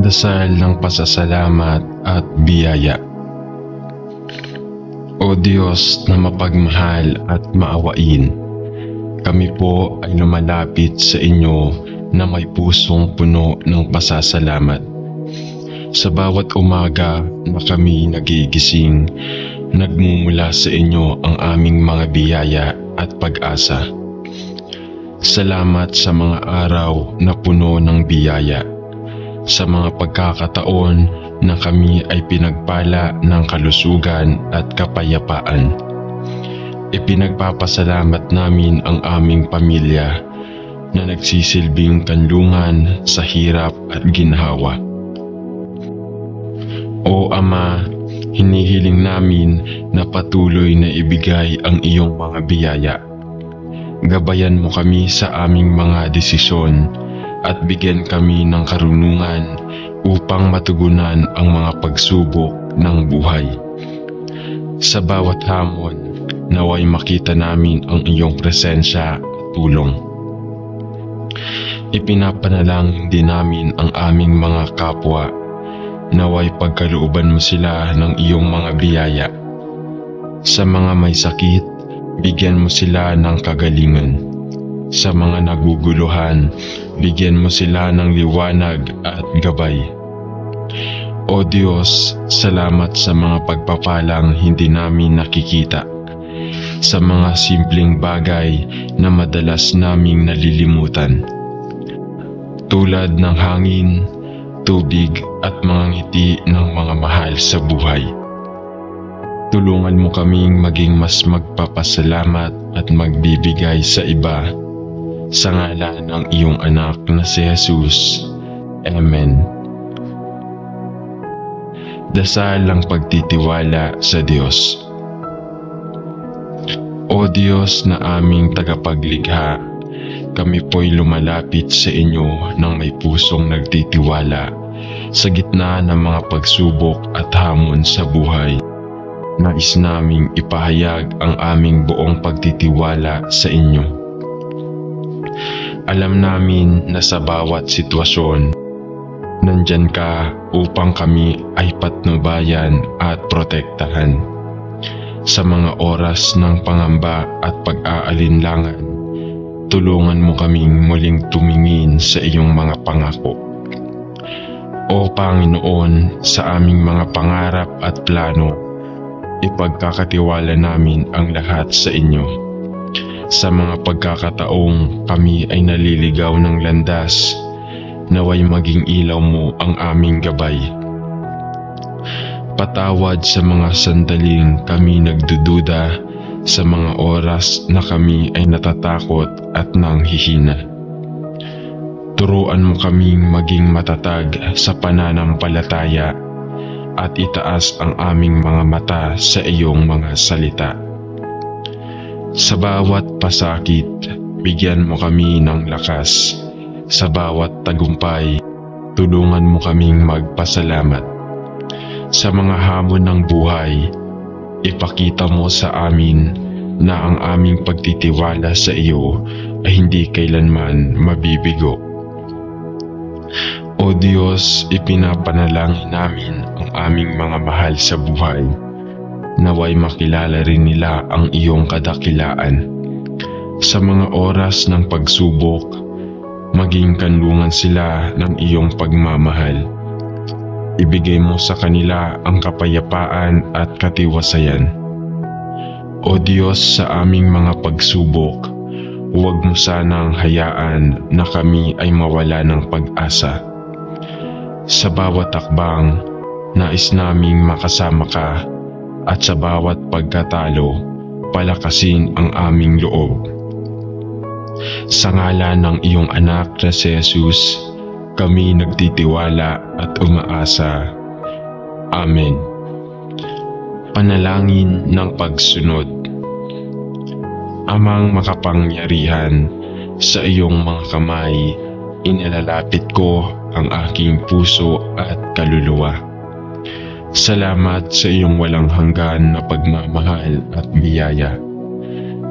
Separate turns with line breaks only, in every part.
Dasal ng pasasalamat at biyaya. O Diyos na mapagmahal at maawain, kami po ay lumalapit sa inyo na may pusong puno ng pasasalamat. Sa bawat umaga na kami nagigising, nagmumula sa inyo ang aming mga biyaya at pag-asa. Salamat sa mga araw na puno ng biyaya, sa mga pagkakataon na kami ay pinagpala ng kalusugan at kapayapaan. Ipinagpapasalamat namin ang aming pamilya na nagsisilbing kanlungan sa hirap at ginhawa. O Ama, hinihiling namin na patuloy na ibigay ang iyong mga biyaya. Gabayan mo kami sa aming mga desisyon at bigyan kami ng karunungan upang matugunan ang mga pagsubok ng buhay. Sa bawat hamon, naway makita namin ang iyong presensya at tulong. Ipinapanalangin din namin ang aming mga kapwa, naway pagkalooban mo sila ng iyong mga biyaya. Sa mga may sakit, bigyan mo sila ng kagalingan. Sa mga naguguluhan, bigyan mo sila ng liwanag at gabay. O Diyos, salamat sa mga pagpapalang hindi namin nakikita, sa mga simpleng bagay na madalas naming nalilimutan, tulad ng hangin, tubig at mga ngiti ng mga mahal sa buhay. Tulungan mo kaming maging mas magpapasalamat at magbibigay sa iba. Sa ngalan ng iyong anak na si Jesus. Amen. Dasal ng pagtitiwala sa Diyos. O Diyos na aming tagapaglikha, kami po'y lumalapit sa inyo ng may pusong nagtitiwala sa gitna ng mga pagsubok at hamon sa buhay. Nais naming ipahayag ang aming buong pagtitiwala sa inyo. Alam namin na sa bawat sitwasyon, nandyan ka upang kami ay patnubayan at protektahan. Sa mga oras ng pangamba at pag-aalinlangan, tulungan mo kaming muling tumingin sa iyong mga pangako. O Panginoon, sa aming mga pangarap at plano, ipagkakatiwala namin ang lahat sa inyo. Sa mga pagkakataong kami ay naliligaw ng landas, naway maging ilaw mo ang aming gabay. Patawad sa mga sandaling kami nagdududa, sa mga oras na kami ay natatakot at nanghihina. Turuan mo kaming maging matatag sa pananampalataya at itaas ang aming mga mata sa iyong mga salita. Sa bawat pasakit, bigyan mo kami ng lakas. Sa bawat tagumpay, tulungan mo kaming magpasalamat. Sa mga hamon ng buhay, ipakita mo sa amin na ang aming pagtitiwala sa iyo ay hindi kailanman mabibigo. O Diyos, ipinapanalangin namin ang aming mga mahal sa buhay. Naway makilala rin nila ang iyong kadakilaan. Sa mga oras ng pagsubok, maging kanlungan sila ng iyong pagmamahal. Ibigay mo sa kanila ang kapayapaan at katiwasayan. O Diyos, sa aming mga pagsubok, huwag mo sanang hayaan na kami ay mawala ng pag-asa. Sa bawat takbang, nais naming makasama ka, at sa bawat pagkatalo, palakasin ang aming loob. Sa ngalan ng iyong anak na si Jesus, kami nagtitiwala at umaasa. Amen. Panalangin ng pagsunod. Amang makapangyarihan, sa iyong mga kamay, inilalapit ko ang aking puso at kaluluwa. Salamat sa iyong walang hanggan na pagmamahal at biyaya.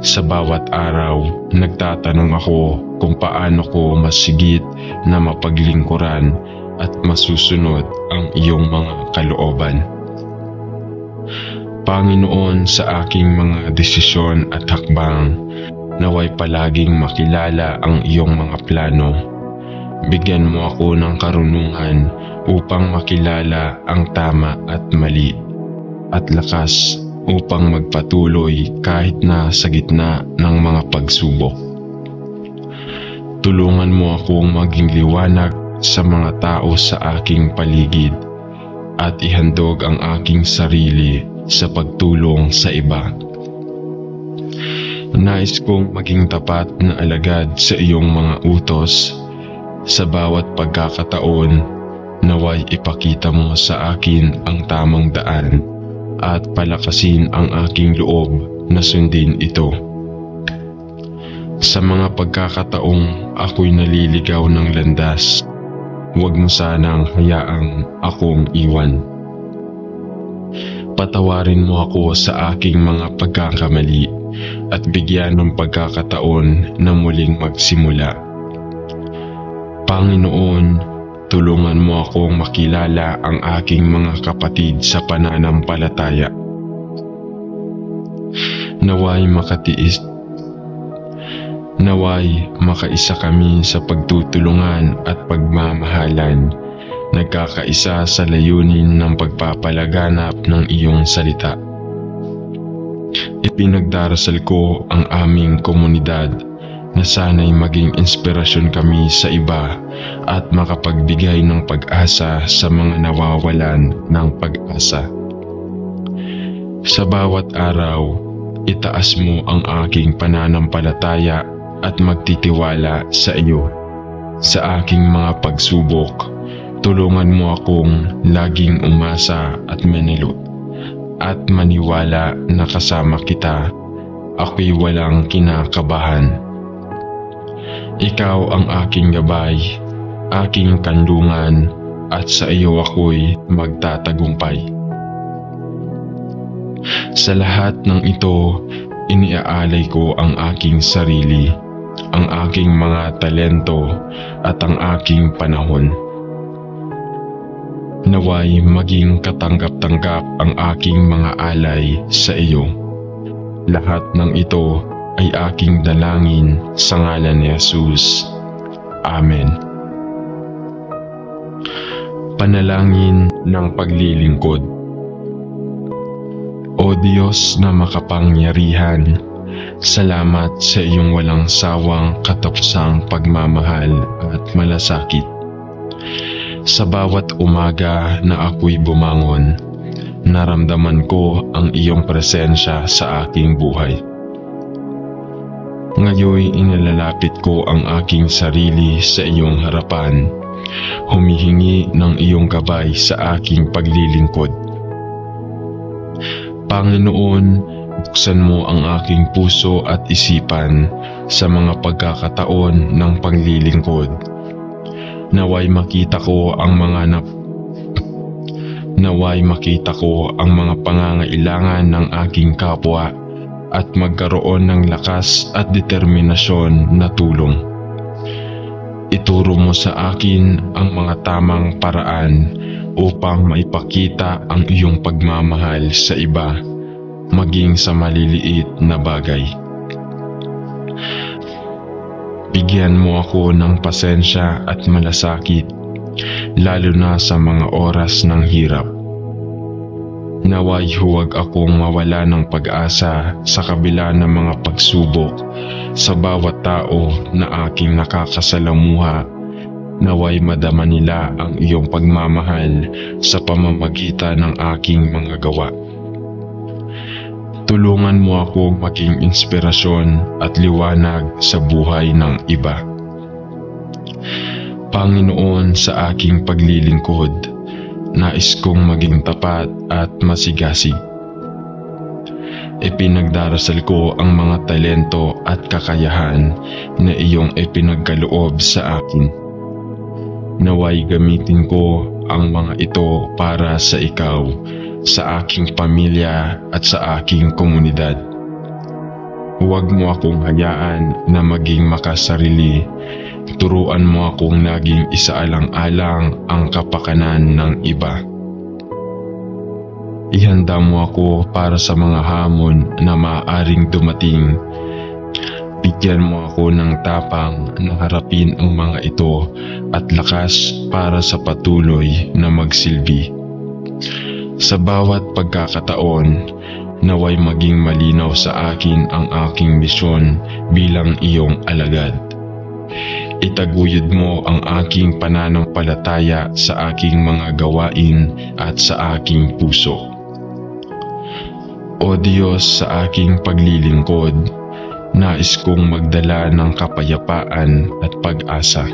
Sa bawat araw, nagtatanong ako kung paano ko mas higit na mapaglingkuran at masusunod ang iyong mga kalooban. Panginoon, sa aking mga desisyon at hakbang, naway palaging makilala ang iyong mga plano. Bigyan mo ako ng karunungan upang makilala ang tama at mali, at lakas upang magpatuloy kahit na sa gitna ng mga pagsubok. Tulungan mo akong maging liwanag sa mga tao sa aking paligid at ihandog ang aking sarili sa pagtulong sa iba. Nais kong maging tapat na alagad sa iyong mga utos. Sa bawat pagkakataon, naway ipakita mo sa akin ang tamang daan at palakasin ang aking loob na sundin ito. Sa mga pagkakataong ako'y naliligaw ng landas, huwag mo sanang hayaang akong iwan. Patawarin mo ako sa aking mga pagkakamali at bigyan ng pagkakataon na muling magsimula. Panginoon, tulungan mo akong makilala ang aking mga kapatid sa pananampalataya. Naway makaisa kami sa pagtutulungan at pagmamahalan, nagkakaisa sa layunin ng pagpapalaganap ng iyong salita. Ipinagdarasal ko ang aming komunidad na sana'y maging inspirasyon kami sa iba at makapagbigay ng pag-asa sa mga nawawalan ng pag-asa. Sa bawat araw, itaas mo ang aking pananampalataya at magtitiwala sa iyo. Sa aking mga pagsubok, tulungan mo akong laging umasa at manalo at maniwala na kasama kita, ako'y walang kinakabahan. Ikaw ang aking gabay, aking kanlungan, at sa iyo ako'y magtatagumpay. Sa lahat ng ito, iniaalay ko ang aking sarili, ang aking mga talento at ang aking panahon. Naway maging katanggap-tanggap ang aking mga alay sa iyo. Lahat ng ito ay aking dalangin sa ngalan ni Jesus. Amen. Panalangin ng paglilingkod. O Diyos na makapangyarihan, salamat sa iyong walang sawang katapusang pagmamahal at malasakit. Sa bawat umaga na ako'y bumangon, naramdaman ko ang iyong presensya sa aking buhay. Ngayon inilalapit ko ang aking sarili sa iyong harapan, humihingi ng iyong gabay sa aking paglilingkod. Panginoon, buksan mo ang aking puso at isipan sa mga pagkakataon ng paglilingkod. Naway makita ko ang mga pangangailangan ng aking kapwa at magkaroon ng lakas at determinasyon na tulong. Ituro mo sa akin ang mga tamang paraan upang maipakita ang iyong pagmamahal sa iba, maging sa maliliit na bagay. Bigyan mo ako ng pasensya at malasakit, lalo na sa mga oras ng hirap. Naway huwag akong mawala ng pag-asa sa kabila ng mga pagsubok sa bawat tao na aking nakakasalamuha. Naway madama nila ang iyong pagmamahal sa pamamagitan ng aking mga gawa. Tulungan mo ako maging inspirasyon at liwanag sa buhay ng iba. Panginoon, sa aking paglilingkod, nais kong maging tapat at masigasig. Ipinagdarasal ko ang mga talento at kakayahan na iyong ipinagkaloob sa akin. Naway gamitin ko ang mga ito para sa ikaw, sa aking pamilya at sa aking komunidad. Huwag mo akong hayaan na maging makasarili. Turuan mo akong naging isaalang-alang ang kapakanan ng iba. Ihanda mo ako para sa mga hamon na maaaring dumating. Bigyan mo ako ng tapang na harapin ang mga ito at lakas para sa patuloy na magsilbi. Sa bawat pagkakataon, naway maging malinaw sa akin ang aking misyon bilang iyong alagad. Itaguyod mo ang aking pananampalataya sa aking mga gawain at sa aking puso. O Diyos, sa aking paglilingkod, nais kong magdala ng kapayapaan at pag-asa.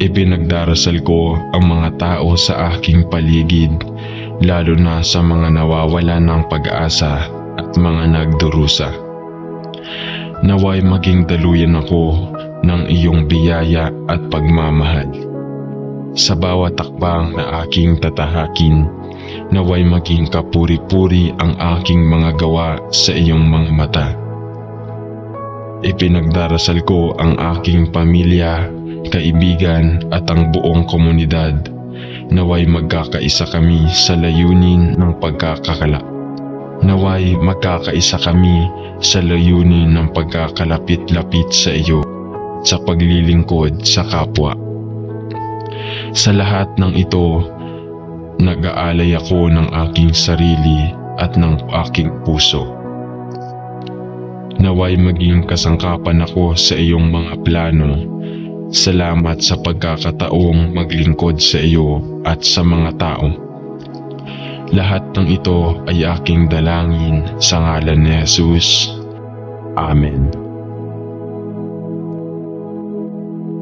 Ipinagdarasal ko ang mga tao sa aking paligid, lalo na sa mga nawawalan ng pag-asa at mga nagdurusa. Naway maging daluyan ako ng iyong biyaya at pagmamahal. Sa bawat takbang na aking tatahakin, naway maging kapuri-puri ang aking mga gawa sa iyong mga mata. Ipinagdarasal ko ang aking pamilya, kaibigan at ang buong komunidad. Naway magkakaisa kami sa layunin ng Naway magkakaisa kami sa layunin ng pagkakalapit-lapit sa iyo sa paglilingkod sa kapwa. Sa lahat ng ito, nag-aalay ako ng aking sarili at ng aking puso. Naway maging kasangkapan ako sa iyong mga plano. Salamat sa pagkakataong maglingkod sa iyo at sa mga tao. Lahat ng ito ay aking dalangin sa ngalan ni Jesus. Amen.